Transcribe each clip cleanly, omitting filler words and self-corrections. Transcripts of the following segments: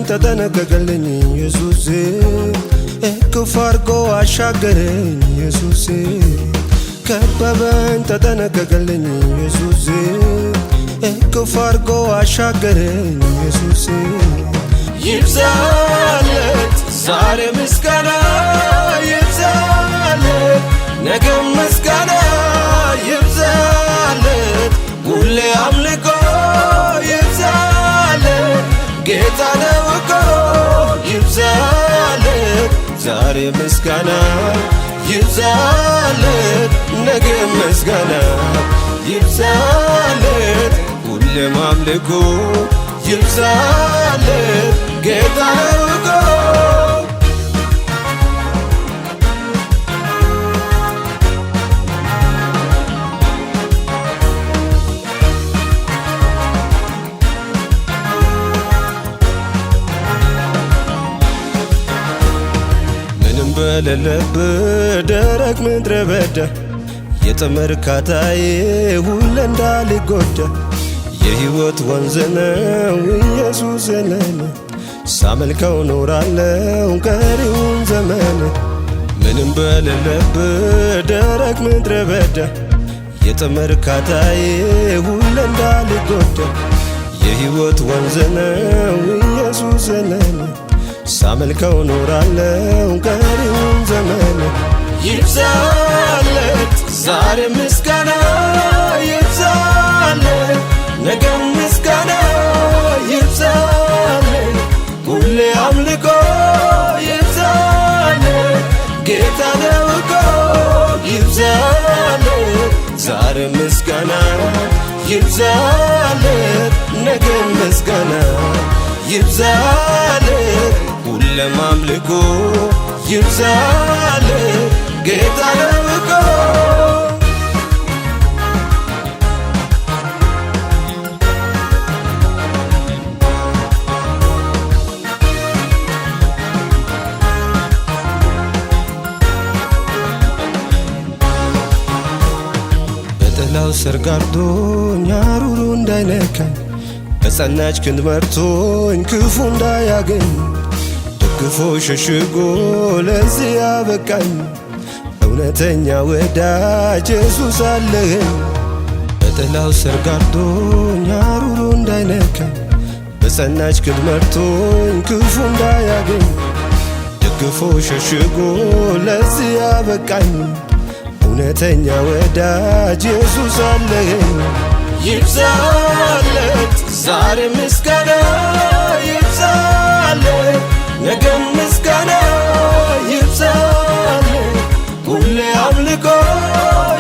ተጠነቀቀልኝ ኢየሱሴ እቅፍ አርጎ አሻገረኝ ኢየሱሴ ከበበኝ ተጠነቀቀልኝ ኢየሱሴ እቅፍ አርጎ አሻገረኝ ኢየሱሴ ይብዛለት ዛሬ ምስጋና ይብዛለት ነገም ምስጋና ይብዛለት ሁሌ አምልኮ ይብዛለት ጌታ ነው እኮ ይብዛለት ዛሬ ምስጋና ይብዛለት ነገም ምስጋና ይብዛለት ሁሌም አምልኮ ይብዛለት ጌታ ነው እኮ ምንም በሌለበት ደረቅ ምድረ በዳ የጥምርካታዬ ሁሌ እንዳልጎዳ የሕይወት ወንዝ ነው ኢየሱስ ለኔ ሳመልከው ኖራለው ቀሪውን ዘመን ምንም በሌለበት ደረቅ ምድረ በዳ የጥምርካታዬ ሁሌ እንዳልጎዳ የሕይወት ወንዝ ነው ኢየሱስ ለኔ ሳመልከው ኖራለው ቀሪውን ዘመን ይብዛለት ዛሬ ምስጋና ይብዛለት ነገም ምስጋና ይብዛለት ሁሌ አምልኮ ይብዛለት ጌታ ነው እኮ ይብዛለት ዛሬ ምስጋና ይብዛለት ነገም ምስጋና ይብዛለት ሁሌም አምልኮ ይብዛለት ጌታ ነው እኮ በጥላው ስር ጋርዶኝ አሩሩ እንዳይነካኝ በጸናች ክንድ መርቶኝ ክፉ እንዳያገኝ ደግፎ ሸሽጎ ለዚህ ያበቃኝ እውነተኛ ወዳጅ ኢየሱስ አለኝ በጥላው ስር ጋርዶኝ አሩሩ እንዳይነካኝ በጸናች ክንድ መርቶኝ ክፉ እንዳያገኝ ደግፎ ሸሽጎ ለዚህ ያበቃኝ እውነተኛ ወዳጅ ኢየሱስ አለኝ ይብዛለት ዛሬ ምስጋና ይብዛለት ነገም ምስጋና ይብዛለት ሁሌ አምልኮ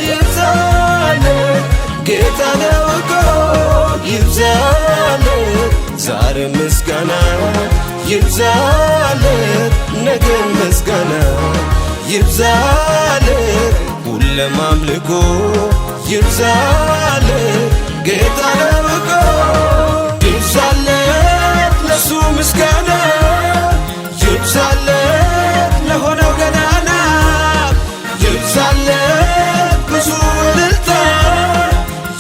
ይብዛለት ጌታ ነው እኮ ይብዛለት ዛሬ ምስጋና ይብዛለት ነገም ምስጋና ይብዛለት ሁሌም አምልኮ ይብዛለት ጌታ ነው እኮ ይብዛለት ለሱ ምስጋና ይብዛለት ለሆነው ገናና ይብዛለት ብዙ እልልታ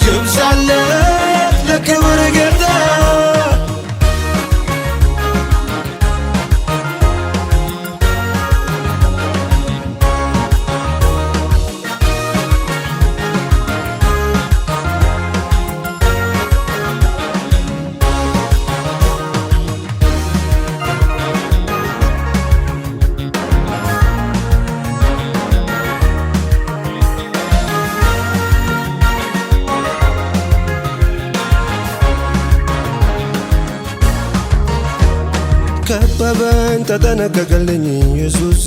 ይብዛለት ለክብር ጌታ ከበበኝ ተጠነቀቀልኝ ኢየሱሴ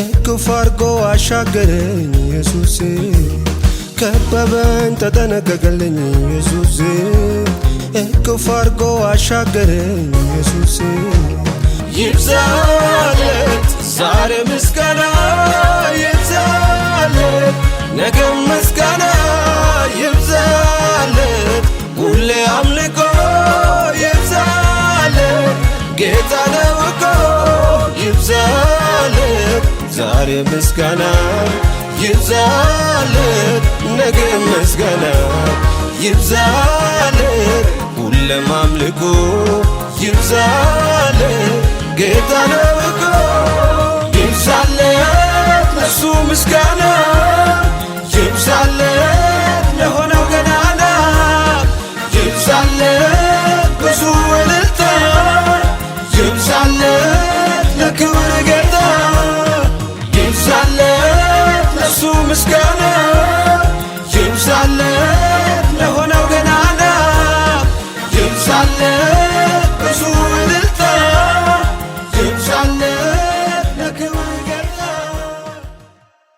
እቅፍ አርጎ አሻገረኝ ኢየሱሴ ከበበኝ ተጠነቀቀልኝ ኢየሱሴ እቅፍ አርጎ አሻገረኝ ኢየሱሴ ይብዛለት ዛሬ ምስጋና ይብዛለት ነገም ምስጋና ይብዛለት ሁሌ አምልኮ ይብዛለት ጌታ ነው እኮ ይብዛለት ዛሬ ምስጋና ይብዛለት ነገም ምስጋና ይብዛለት ሁሌም አምልኮ ይብዛለት ጌታ ነው እኮ ይብዛለት ለሱ ምስጋና ይብዛለት ለሆነው ገናና ይብዛለት ብዙ እልልታ ይብዛለት ለክብር ጌታ ይብዛለት ለሱ ምስጋና